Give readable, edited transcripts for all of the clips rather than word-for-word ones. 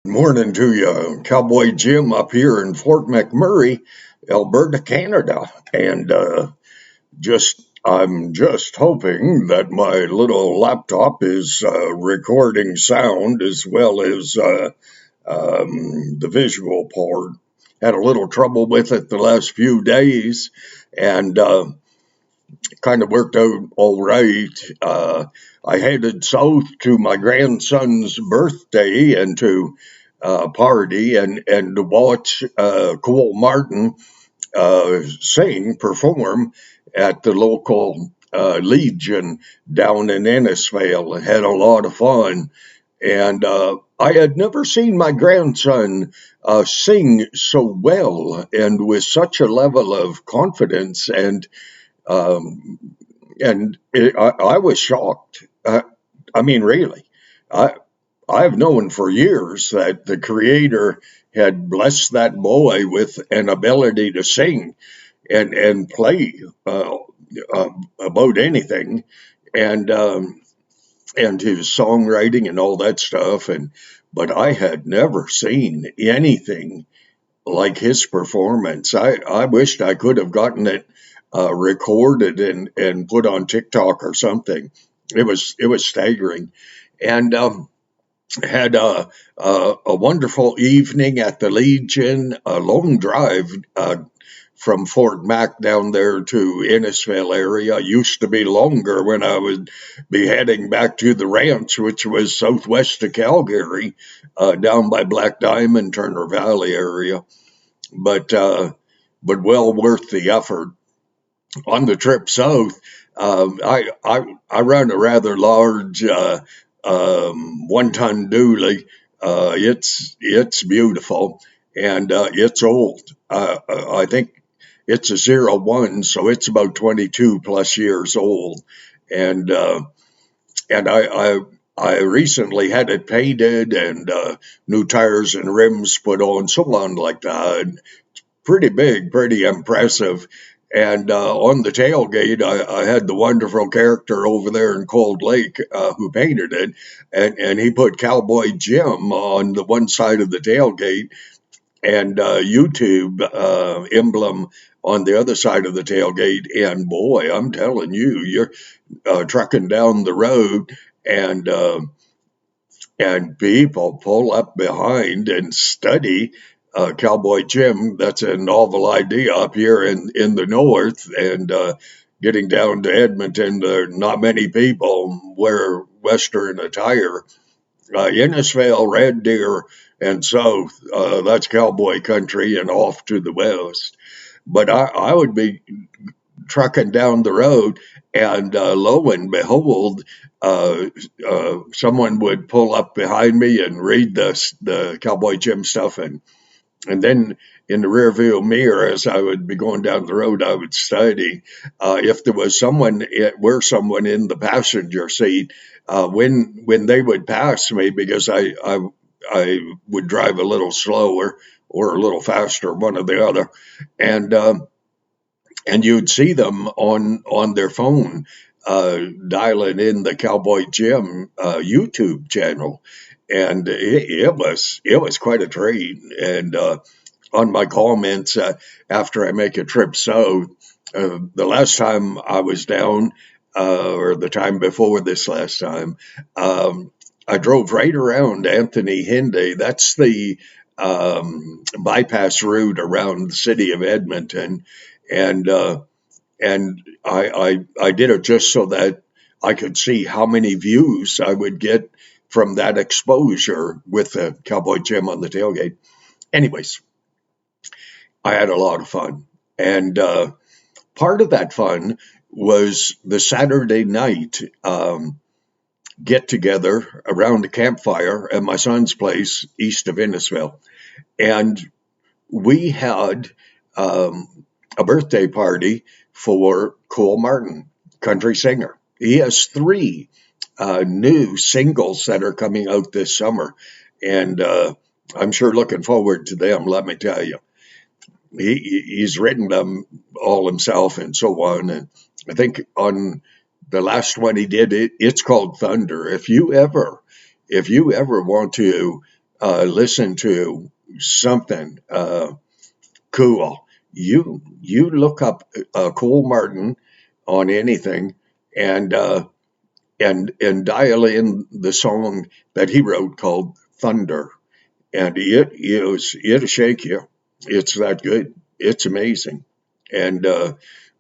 Morning to you, Cowboy Jim up here in Fort McMurray, Alberta, Canada. And I'm just hoping that my little laptop is recording sound as well as the visual part. Had a little trouble with it the last few days and kind of worked out all right. I headed south to my grandson's birthday and to party and to watch Cole Martin perform at the local Legion down in Innisfail. Had a lot of fun. And I had never seen my grandson sing so well and with such a level of confidence. Um, I was shocked. I mean, really. I, I've known for years that the Creator had blessed that boy with an ability to sing and play about anything, and and his songwriting and all that stuff. But I had never seen anything like his performance. I wished I could have gotten it recorded and put on TikTok or something. It was staggering, and had a wonderful evening at the Legion, a long drive from Fort Mac down there to Innisfail area. Used to be longer when I would be heading back to the ranch, which was southwest of Calgary, down by Black Diamond, Turner Valley area. But well worth the effort. On the trip south, I run a rather large 1 ton dually. It's beautiful and it's old. I think it's a '01, so it's about 22 plus years old. And I recently had it painted and new tires and rims put on, so on like that. Pretty big, pretty impressive. And on the tailgate, I had the wonderful character over there in Cold Lake who painted it, and he put Cowboy Jim on the one side of the tailgate and YouTube emblem on the other side of the tailgate. And boy, I'm telling you, you're trucking down the road and people pull up behind and study Cowboy Jim. That's a novel idea up here in the north. And getting down to Edmonton, not many people wear Western attire. Innisfail, Red Deer, and south, that's cowboy country, and off to the west. But I would be trucking down the road, and lo and behold, uh, someone would pull up behind me and read the Cowboy Jim stuff, and then in the rearview mirror, as I would be going down the road, I would study. If there was someone in the passenger seat, when they would pass me, because I would drive a little slower or a little faster, one or the other, and you'd see them on their phone dialing in the Cowboy Jim YouTube channel, and it was quite a treat. And on my comments after I make a trip south, the last time I was down, or the time before this last time, I drove right around Anthony Henday. That's the bypass route around the city of Edmonton, and I did it just so that I could see how many views I would get from that exposure with the Cowboy Jim on the tailgate. Anyways, I had a lot of fun, and part of that fun was the Saturday night get together around a campfire at my son's place east of Innisfail, and we had a birthday party for Cole Martin, country singer. He has three new singles that are coming out this summer, and I'm sure looking forward to them. Let me tell you, he's written them all himself and so on. And I think on the last one he did, it's called Thunder. If you ever want to listen to something cool, you look up Cole Martin on anything, and and dial in the song that he wrote called Thunder, and it'll shake you. It's that good. It's amazing. And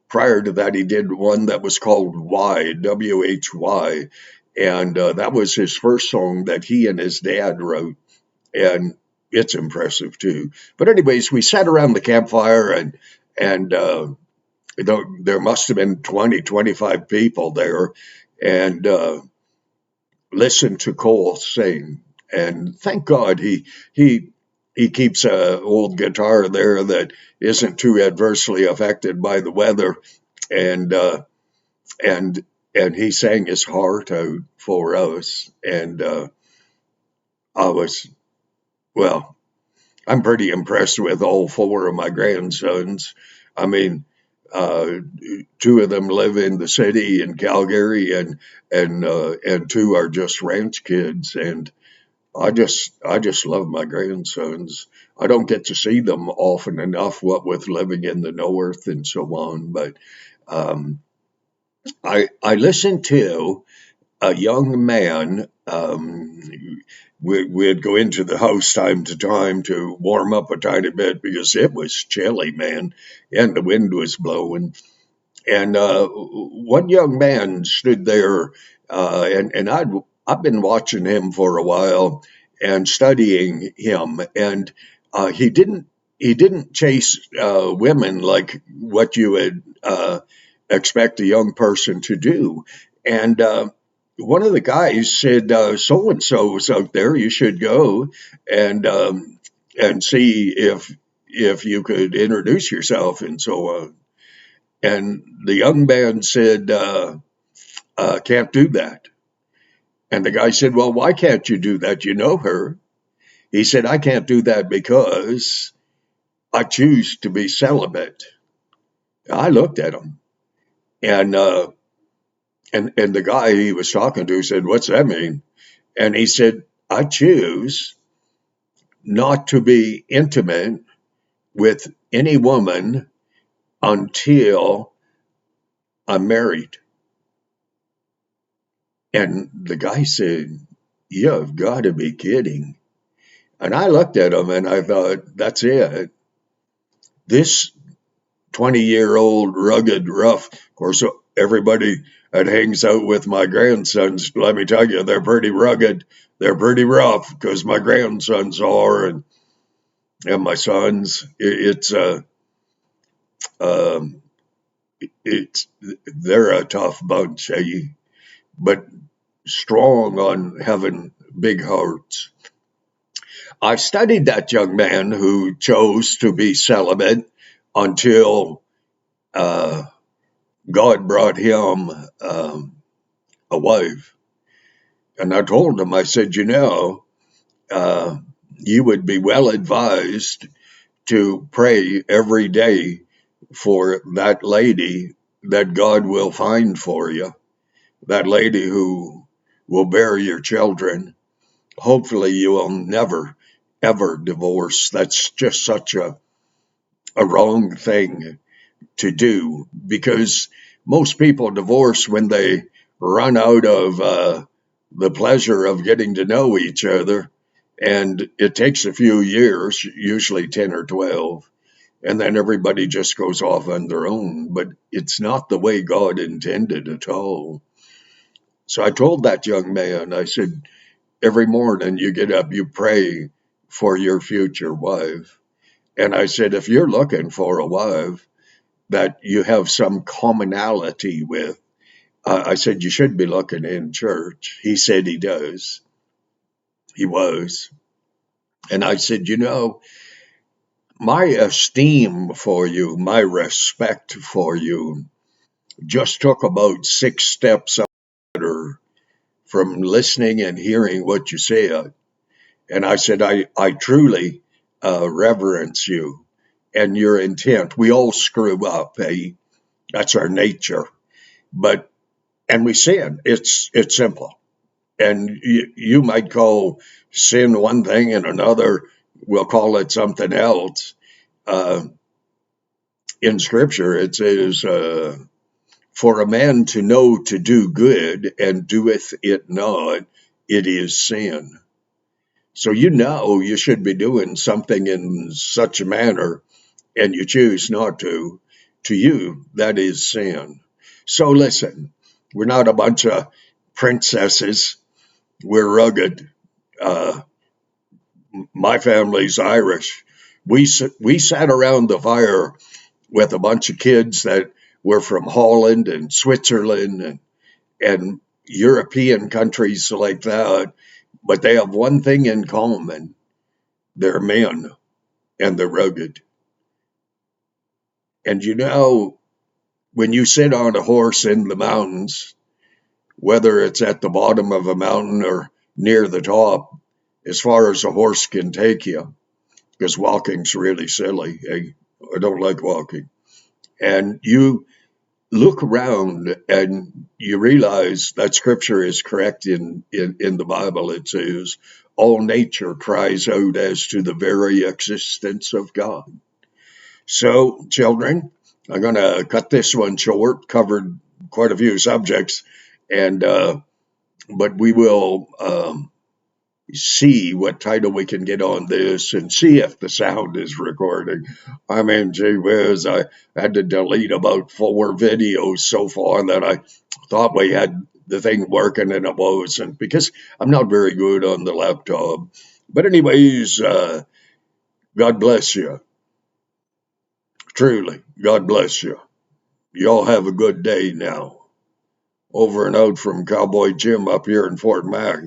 prior to that, he did one that was called WHY, and that was his first song that he and his dad wrote, and it's impressive too. But anyways, we sat around the campfire, and there must have been 20, 25 people there, and listened to Cole sing. And thank God he keeps a old guitar there that isn't too adversely affected by the weather, and and and he sang his heart out for us. And I was well, I'm pretty impressed with all four of my grandsons. I mean, uh, two of them live in the city in Calgary, and two are just ranch kids. And I just love my grandsons. I don't get to see them often enough, what with living in the north and so on. But um, I listen to a young man. We'd go into the house time to time to warm up a tiny bit because it was chilly, man, and the wind was blowing. And one young man stood there, and I've been watching him for a while and studying him, and he didn't chase women like what you would expect a young person to do. And one of the guys said, "So and so is out there. You should go and see if you could introduce yourself and so on." And the young man said, "Can't do that." And the guy said, "Well, why can't you do that? You know her." He said, "I can't do that because I choose to be celibate." I looked at him, and and the guy he was talking to said, "What's that mean?" And he said, "I choose not to be intimate with any woman until I'm married." And the guy said, "You've got to be kidding." And I looked at him and I thought, that's it. This 20-year-old rugged rough, of course, everybody that hangs out with my grandsons, let me tell you, they're pretty rugged. They're pretty rough because my grandsons are, and my sons. Um, it's they're a tough bunch, but strong on having big hearts. I studied that young man who chose to be celibate until uh, God brought him a wife. And I told him, I said, uh, you would be well advised to pray every day for that lady that God will find for you, that lady who will bear your children. Hopefully, you will never, ever divorce. That's just such a wrong thing to do because most people divorce when they run out of the pleasure of getting to know each other. And it takes a few years, usually 10 or 12, and then everybody just goes off on their own. But it's not the way God intended at all. So I told that young man, I said, every morning you get up, you pray for your future wife. And I said, if you're looking for a wife that you have some commonality with, I said, you should be looking in church. He said he does. He was. And I said, my esteem for you, my respect for you just took about 6 steps better from listening and hearing what you said. And I said, I truly reverence you and your intent. We all screw up, eh? That's our nature. But and we sin. It's simple. And you might call sin one thing, and another will call it something else. Uh, in Scripture, it says, "For a man to know to do good and doeth it not, it is sin." So you know you should be doing something in such a manner, and you choose not to. To you, that is sin. So listen, we're not a bunch of princesses. We're rugged. Uh, my family's Irish. We sat around the fire with a bunch of kids that were from Holland and Switzerland and European countries like that, but they have one thing in common: they're men and they're rugged. And when you sit on a horse in the mountains, whether it's at the bottom of a mountain or near the top, as far as a horse can take you, because walking's really silly. I don't like walking. And you look around and you realize that scripture is correct in the Bible. It says, all nature cries out as to the very existence of God. So, children, I'm going to cut this one short, covered quite a few subjects, and but we will see what title we can get on this and see if the sound is recording. I mean, gee whiz, I had to delete about 4 videos so far that I thought we had the thing working and it wasn't because I'm not very good on the laptop. But, anyways, God bless you. Truly, God bless you. Y'all have a good day now. Over and out from Cowboy Jim up here in Fort Mac.